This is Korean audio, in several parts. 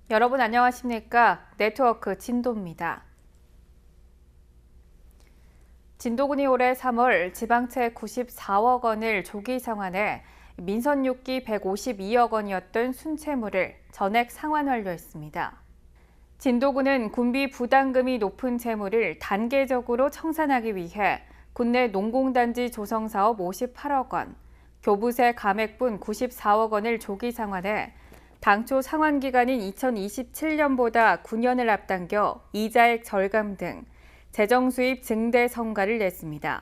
여러분 안녕하십니까? 네트워크 진도입니다. 진도군이 올해 3월 지방채 94억 원을 조기 상환해 민선 6기 152억 원이었던 순채무를 전액 상환 완료했습니다. 진도군은 군비 부담금이 높은 채무를 단계적으로 청산하기 위해 군내 농공단지 조성 사업 58억 원, 교부세 감액분 94억 원을 조기 상환해 당초 상환 기간인 2027년보다 9년을 앞당겨 이자액 절감 등 재정 수입 증대 성과를 냈습니다.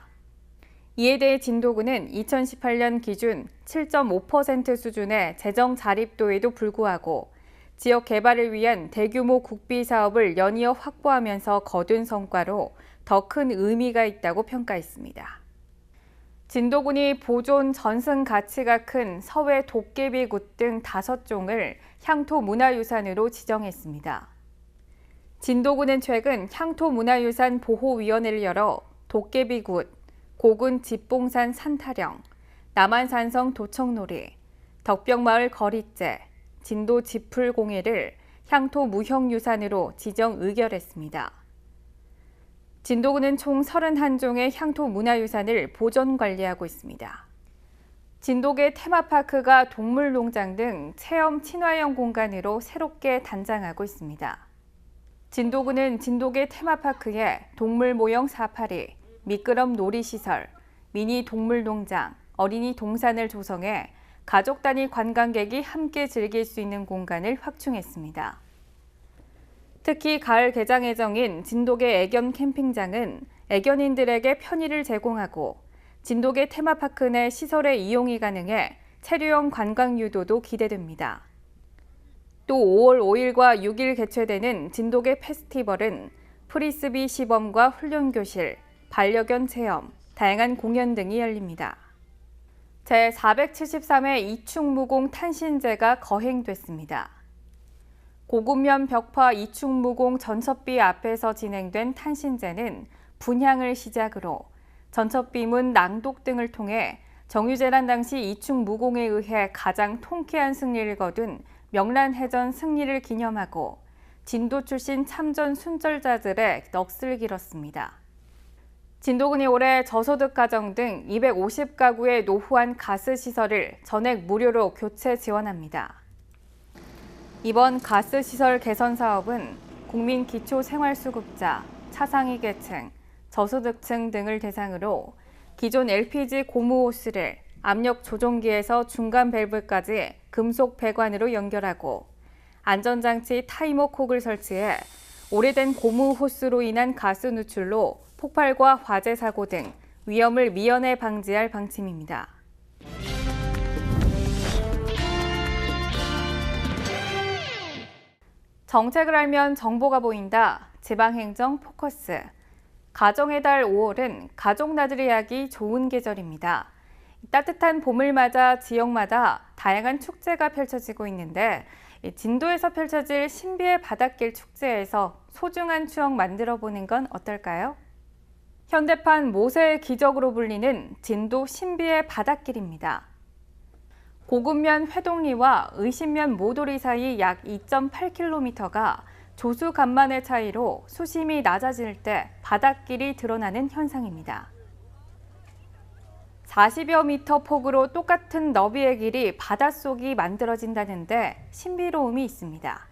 이에 대해 진도군은 2018년 기준 7.5% 수준의 재정 자립도에도 불구하고 지역 개발을 위한 대규모 국비 사업을 연이어 확보하면서 거둔 성과로 더 큰 의미가 있다고 평가했습니다. 진도군이 보존 전승 가치가 큰 서해 도깨비굿 등 5종을 향토문화유산으로 지정했습니다. 진도군은 최근 향토문화유산 보호위원회를 열어 도깨비굿, 고군 집봉산 산타령, 남한산성 도청놀이, 덕벽마을 거리째, 진도 지풀공예를 향토무형유산으로 지정 의결했습니다. 진도군은 총 31종의 향토문화유산을 보존 관리하고 있습니다. 진도계 테마파크가 동물농장 등 체험 친화형 공간으로 새롭게 단장하고 있습니다. 진도군은 진도계 테마파크에 동물 모형 사파리, 미끄럼 놀이시설, 미니 동물농장, 어린이 동산을 조성해 가족 단위 관광객이 함께 즐길 수 있는 공간을 확충했습니다. 특히 가을 개장 예정인 진도계 애견 캠핑장은 애견인들에게 편의를 제공하고 진도계 테마파크 내 시설의 이용이 가능해 체류형 관광 유도도 기대됩니다. 또 5월 5일과 6일 개최되는 진도계 페스티벌은 프리스비 시범과 훈련교실, 반려견 체험, 다양한 공연 등이 열립니다. 제473회 이충무공 탄신제가 거행됐습니다. 고군면 벽화 이충무공 전첩비 앞에서 진행된 탄신제는 분향을 시작으로 전첩비문 낭독 등을 통해 정유재란 당시 이충무공에 의해 가장 통쾌한 승리를 거둔 명란해전 승리를 기념하고 진도 출신 참전 순절자들의 넋을 길었습니다. 진도군이 올해 저소득 가정 등 250가구의 노후한 가스시설을 전액 무료로 교체 지원합니다. 이번 가스시설 개선 사업은 국민기초생활수급자, 차상위 계층, 저소득층 등을 대상으로 기존 LPG 고무호스를 압력 조종기에서 중간 밸브까지 금속 배관으로 연결하고 안전장치 타이머콕을 설치해 오래된 고무 호스로 인한 가스 누출로 폭발과 화재 사고 등 위험을 미연에 방지할 방침입니다. 정책을 알면 정보가 보인다. 지방행정 포커스. 가정의 달 5월은 가족 나들이 하기 좋은 계절입니다. 따뜻한 봄을 맞아 지역마다 다양한 축제가 펼쳐지고 있는데 진도에서 펼쳐질 신비의 바닷길 축제에서 소중한 추억 만들어보는 건 어떨까요? 현대판 모세의 기적으로 불리는 진도 신비의 바닷길입니다. 고군면 회동리와 의신면 모도리 사이 약 2.8km가 조수간만의 차이로 수심이 낮아질 때 바닷길이 드러나는 현상입니다. 40여 미터 폭으로 똑같은 너비의 길이 바닷속이 만들어진다는데 신비로움이 있습니다.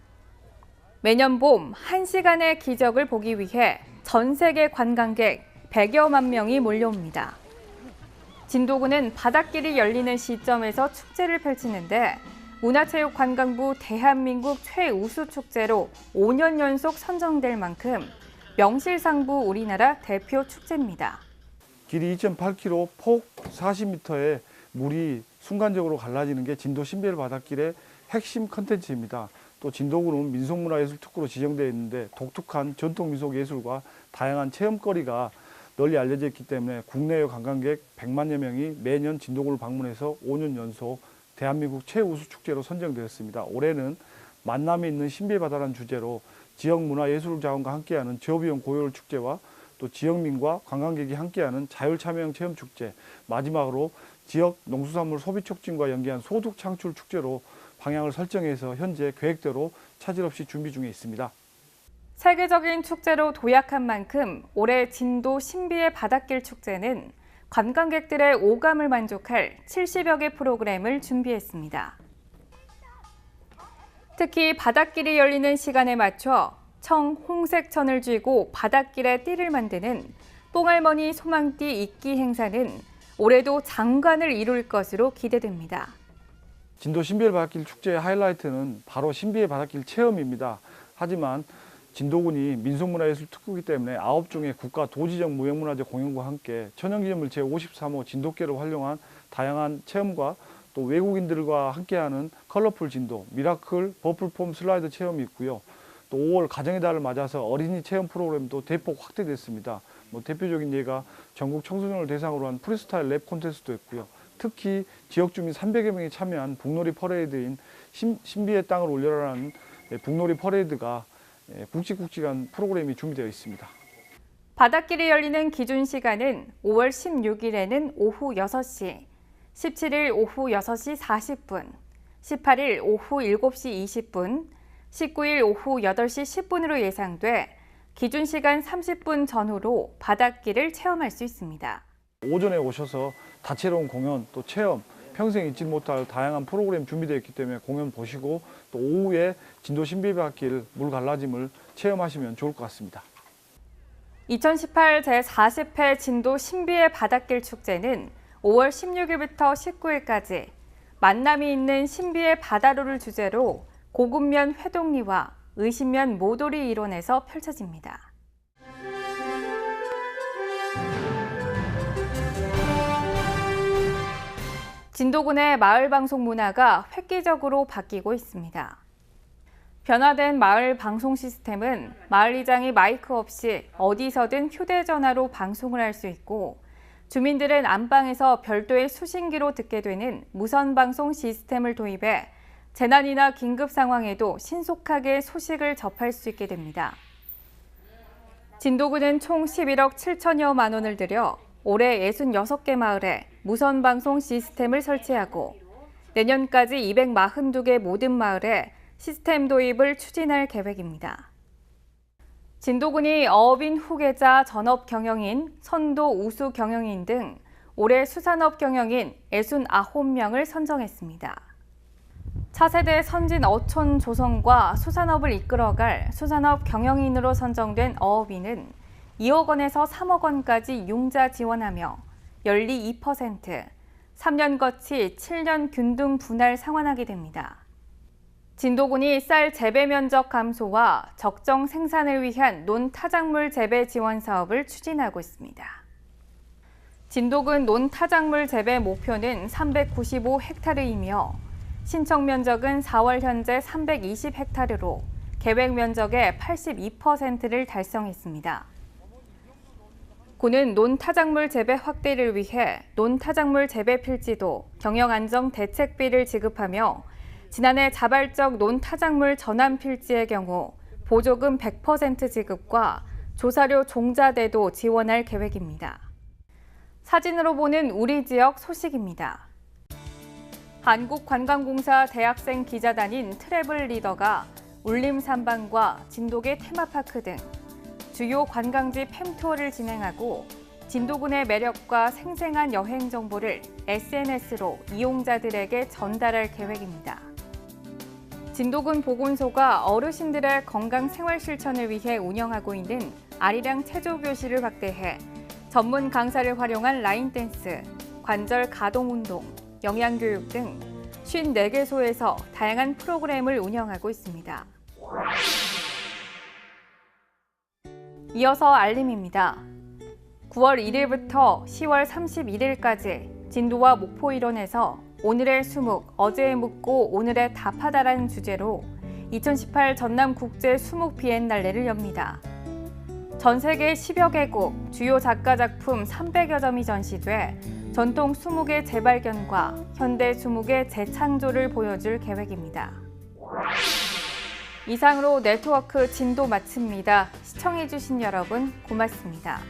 매년 봄 1시간의 기적을 보기 위해 전 세계 관광객 100여만 명이 몰려옵니다. 진도군은 바닷길이 열리는 시점에서 축제를 펼치는데 문화체육관광부 대한민국 최우수 축제로 5년 연속 선정될 만큼 명실상부 우리나라 대표 축제입니다. 길이 2.8km, 폭 40m의 물이 순간적으로 갈라지는 게 진도 신비의 바닷길의 핵심 컨텐츠입니다. 또 진도군은 민속문화예술특구로 지정되어 있는데 독특한 전통민속예술과 다양한 체험거리가 널리 알려져 있기 때문에 국내외 관광객 100만여 명이 매년 진도군을 방문해서 5년 연속 대한민국 최우수 축제로 선정되었습니다. 올해는 만남이 있는 신비의 바다라는 주제로 지역 문화예술자원과 함께하는 저비용 고요를 축제와 또 지역민과 관광객이 함께하는 자율참여형 체험축제, 마지막으로 지역 농수산물 소비 촉진과 연계한 소득 창출 축제로 방향을 설정해서 현재 계획대로 차질 없이 준비 중에 있습니다. 세계적인 축제로 도약한 만큼 올해 진도 신비의 바닷길 축제는 관광객들의 오감을 만족할 70여 개 프로그램을 준비했습니다. 특히 바닷길이 열리는 시간에 맞춰 청, 홍색천을 쥐고 바닷길에 띠를 만드는 뽕할머니 소망띠 잇기 행사는 올해도 장관을 이룰 것으로 기대됩니다. 진도 신비의 바닷길 축제의 하이라이트는 바로 신비의 바닷길 체험입니다. 하지만 진도군이 민속문화예술특구이기 때문에 9종의 국가 도지적 무형문화재 공연과 함께 천연기념물 제53호 진돗개를 활용한 다양한 체험과 또 외국인들과 함께하는 컬러풀 진도, 미라클 버플폼 슬라이드 체험이 있고요. 또 5월 가정의 달을 맞아서 어린이 체험 프로그램도 대폭 확대됐습니다. 대표적인 예가 전국 청소년을 대상으로 한 프리스타일 랩 콘테스트도 있고요. 특히 지역 주민 300여 명이 참여한 북놀이 퍼레이드인 신비의 땅을 올려라라는 북놀이 퍼레이드가 굵직굵직한 프로그램이 준비되어 있습니다. 바닷길이 열리는 기준 시간은 5월 16일에는 오후 6시, 17일 오후 6시 40분, 18일 오후 7시 20분, 19일 오후 8시 10분으로 예상돼 기준 시간 30분 전후로 바닷길을 체험할 수 있습니다. 오전에 오셔서 다채로운 공연, 또 체험, 평생 잊지 못할 다양한 프로그램 준비되어 있기 때문에 공연 보시고 또 오후에 진도 신비의 바닷길 물 갈라짐을 체험하시면 좋을 것 같습니다. 2018 제40회 진도 신비의 바닷길 축제는 5월 16일부터 19일까지 만남이 있는 신비의 바다로를 주제로 고급면 회동리와 의신면 모돌이 일원에서 펼쳐집니다. 진도군의 마을방송 문화가 획기적으로 바뀌고 있습니다. 변화된 마을 방송 시스템은 마을이장이 마이크 없이 어디서든 휴대전화로 방송을 할 수 있고 주민들은 안방에서 별도의 수신기로 듣게 되는 무선방송 시스템을 도입해 재난이나 긴급 상황에도 신속하게 소식을 접할 수 있게 됩니다. 진도군은 총 11억 7천여만 원을 들여 올해 66개 마을에 무선방송 시스템을 설치하고 내년까지 242개 모든 마을에 시스템 도입을 추진할 계획입니다. 진도군이 어업인 후계자 전업 경영인, 선도 우수 경영인 등 올해 수산업 경영인 69명을 선정했습니다. 차세대 선진 어촌 조성과 수산업을 이끌어갈 수산업 경영인으로 선정된 어업인은 2억 원에서 3억 원까지 융자 지원하며 연리 2%, 3년 거치 7년 균등 분할 상환하게 됩니다. 진도군이 쌀 재배 면적 감소와 적정 생산을 위한 논타작물 재배 지원 사업을 추진하고 있습니다. 진도군 논타작물 재배 목표는 395헥타르이며 신청 면적은 4월 현재 320헥타르로 계획 면적의 82%를 달성했습니다. 군은 논타작물 재배 확대를 위해 논타작물 재배 필지도 경영 안정 대책비를 지급하며 지난해 자발적 논타작물 전환 필지의 경우 보조금 100% 지급과 조사료 종자대도 지원할 계획입니다. 사진으로 보는 우리 지역 소식입니다. 한국관광공사 대학생 기자단인 트래블 리더가 울림산방과 진도계 테마파크 등 주요 관광지 팸투어를 진행하고 진도군의 매력과 생생한 여행 정보를 SNS로 이용자들에게 전달할 계획입니다. 진도군 보건소가 어르신들의 건강 생활 실천을 위해 운영하고 있는 아리랑 체조 교실을 확대해 전문 강사를 활용한 라인 댄스, 관절 가동 운동, 영양 교육 등 54개소에서 다양한 프로그램을 운영하고 있습니다. 이어서 알림입니다. 9월 1일부터 10월 31일까지 진도와 목포 일원에서 오늘의 수묵, 어제의 묻고 오늘의 답하다라는 주제로 2018 전남국제 수묵 비엔날레를 엽니다. 전 세계 10여 개국, 주요 작가 작품 300여 점이 전시돼 전통 수묵의 재발견과 현대 수묵의 재창조를 보여줄 계획입니다. 이상으로 네트워크 진도 마칩니다. 시청해주신 여러분 고맙습니다.